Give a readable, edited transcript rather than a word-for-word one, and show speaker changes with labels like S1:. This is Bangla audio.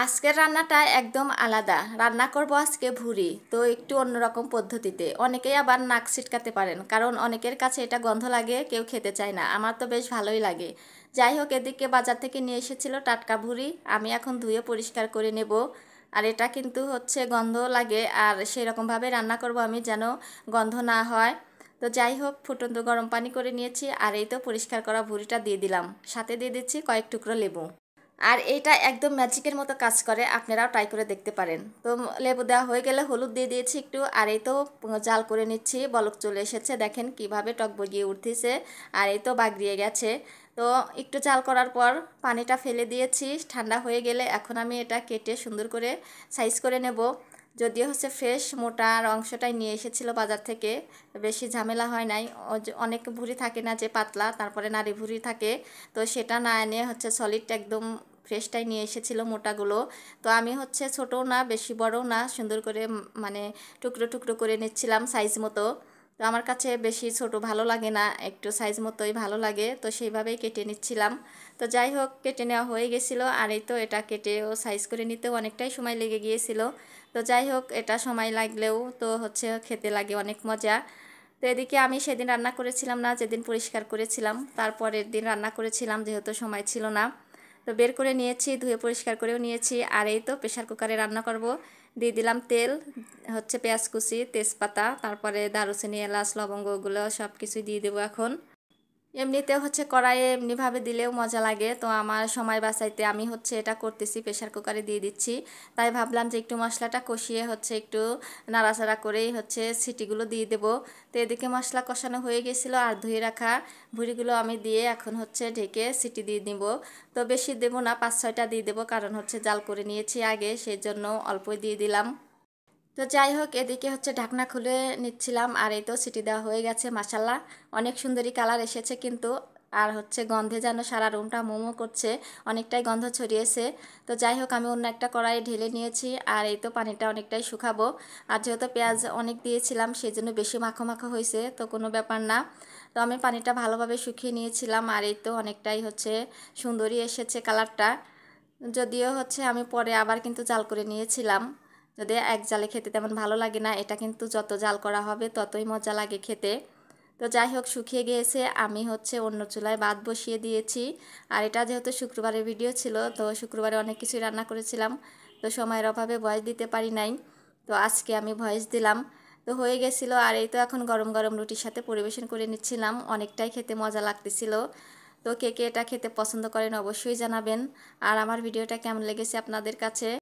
S1: আজকের রান্নাটা একদম আলাদা। রান্না করব আজকে ভুড়ি, তো একটু অন্যরকম পদ্ধতিতে। অনেকেই আবার নাক ছিটকাতে পারেন, কারণ অনেকের কাছে এটা গন্ধ লাগে, কেউ খেতে চায় না। আমার তো বেশ ভালোই লাগে। যাই হোক, এদিকে বাজার থেকে নিয়ে এসেছিল টাটকা ভুড়ি। আমি এখন ধুয়ে পরিষ্কার করে নেব। আর এটা কিন্তু হচ্ছে গন্ধ লাগে, আর সেরকমভাবে রান্না করব আমি যেন গন্ধ না হয়। তো যাই হোক, ফুটন্ত গরম পানি করে নিয়েছি, আর এই তো পরিষ্কার করা ভুড়িটা দিয়ে দিলাম। সাথে দিয়ে দিচ্ছি কয়েক টুকরো লেবু। আর এটা একদম ম্যাজিকের মতো কাজ করে, আপনারাও ট্রাই করে দেখতে পারেন। তো লেবু দেওয়া হয়ে গেলে হলুদ দিয়ে দিয়েছি একটু, আর এই তো জাল করে নিচ্ছি। বলক চলে এসেছে, দেখেন কিভাবে টকবগিয়ে উঠতেছে। আর এই তো বাগড়িয়ে গেছে। তো একটু জাল করার পর পানিটা ফেলে দিয়েছি। ঠান্ডা হয়ে গেলে এখন আমি এটা কেটে সুন্দর করে সাইজ করে নেব। যদিও হচ্ছে ফ্রেশ মোটার অংশটাই নিয়ে এসেছিল বাজার থেকে, বেশি ঝামেলা হয় নাই। অনেক ভুঁড়ি থাকে না যে পাতলা, তারপরে নাড়ি ভুঁড়ি থাকে। তো সেটা না এনে হচ্ছে সলিড একদম ফ্রেশটাই নিয়ে এসেছিল মোটাগুলো। তো আমি হচ্ছে ছোটও না বেশি বড়ও না, সুন্দর করে মানে টুকরো টুকরো করে নিচ্ছিলাম সাইজ মতো। তো আমার কাছে বেশি ছোট ভালো লাগে না, একটু সাইজ মতোই ভালো লাগে, তো সেইভাবেই কেটে নিচ্ছিলাম। তো যাই হোক, কেটে নেওয়া হয়ে গেছিলো। আর এই তো এটা কেটেও সাইজ করে নিতেও অনেকটাই সময় লেগে গিয়েছিল। তো যাই হোক, এটা সময় লাগলেও তো হচ্ছে খেতে লাগে অনেক মজা। তো এদিকে আমি সেদিন রান্না করেছিলাম না, যেদিন পরিষ্কার করেছিলাম তারপরের দিন রান্না করেছিলাম, যেহেতু সময় ছিল না। তো বের করে নিয়েছি, ধুয়ে পরিষ্কার করেও নিয়েছি। আর এই তো প্রেশার কুকারে রান্না করব। দিয়ে দিলাম তেল, হচ্ছে পেঁয়াজ কুচি, তেজপাতা, তারপরে দারুচিনি, এলাচ, লবঙ্গ, ওগুলো সব কিছুই দিয়ে দেবো এখন। এমনিতে হচ্ছে কড়াইয়ে এমনিভাবে দিলেও মজা লাগে, তো আমার সময় বাঁচাইতে আমি হচ্ছে এটা করতেছি, প্রেশার কুকারে দিয়ে দিচ্ছি। তাই ভাবলাম যে একটু মশলাটা কষিয়ে হচ্ছে একটু নাড়াচাড়া করেই হচ্ছে সিটিগুলো দিয়ে দেবো। তো এদিকে মশলা কষানো হয়ে গেছিলো, আর ধুয়ে রাখা ভুঁড়িগুলো আমি দিয়ে এখন হচ্ছে ঢেকে সিটি দিয়ে দিব। তো বেশি দেবো না, 5-6টা দিয়ে দেবো, কারণ হচ্ছে জাল করে নিয়েছি আগে, সেই জন্য অল্পই দিয়ে দিলাম। তো যাই হোক, এদিকে হচ্ছে ঢাকনা খুলে নিচ্ছিলাম, আর এই তো সিটি দেওয়া হয়ে গেছে। মাশাল্লাহ, অনেক সুন্দরী কালার এসেছে কিন্তু। আর হচ্ছে গন্ধে যেন সারা রুমটা মোমো করছে, অনেকটাই গন্ধ ছড়িয়েছে। তো যাই হোক, আমি অন্য একটা কড়াইয়ে ঢেলে নিয়েছি, আর এই তো পানিটা অনেকটাই শুকাবো। আর যেহেতু পেঁয়াজ অনেক দিয়েছিলাম, সেই জন্য বেশি মাখো মাখো হয়েছে, তো কোনো ব্যাপার না। তো আমি পানিটা ভালোভাবে শুকিয়ে নিয়েছিলাম, আর এই তো অনেকটাই হচ্ছে সুন্দরই এসেছে কালারটা। যদিও হচ্ছে আমি পরে আবার কিন্তু জাল করে নিয়েছিলাম, যদি এক জালে খেতে তেমন ভালো লাগে না, এটা কিন্তু যত জাল করা হবে ততই মজা লাগে খেতে। তো যাই হোক, শুকিয়ে গিয়েছে। আমি হচ্ছে অন্য চুলায় ভাত বসিয়ে দিয়েছি। আর এটা যেহেতু শুক্রবারের ভিডিও ছিল, তো শুক্রবারে অনেক কিছুই রান্না করেছিলাম, তো সময়ের অভাবে ভয়েস দিতে পারি নাই। তো আজকে আমি ভয়েস দিলাম। তো হয়ে গেছিলো, আর এই তো এখন গরম গরম রুটির সাথে পরিবেশন করে নিচ্ছিলাম। অনেকটাই খেতে মজা লাগতেছিল। তো কে কে এটা খেতে পছন্দ করেন অবশ্যই জানাবেন। আর আমার ভিডিওটা কেমন লেগেছে আপনাদের কাছে।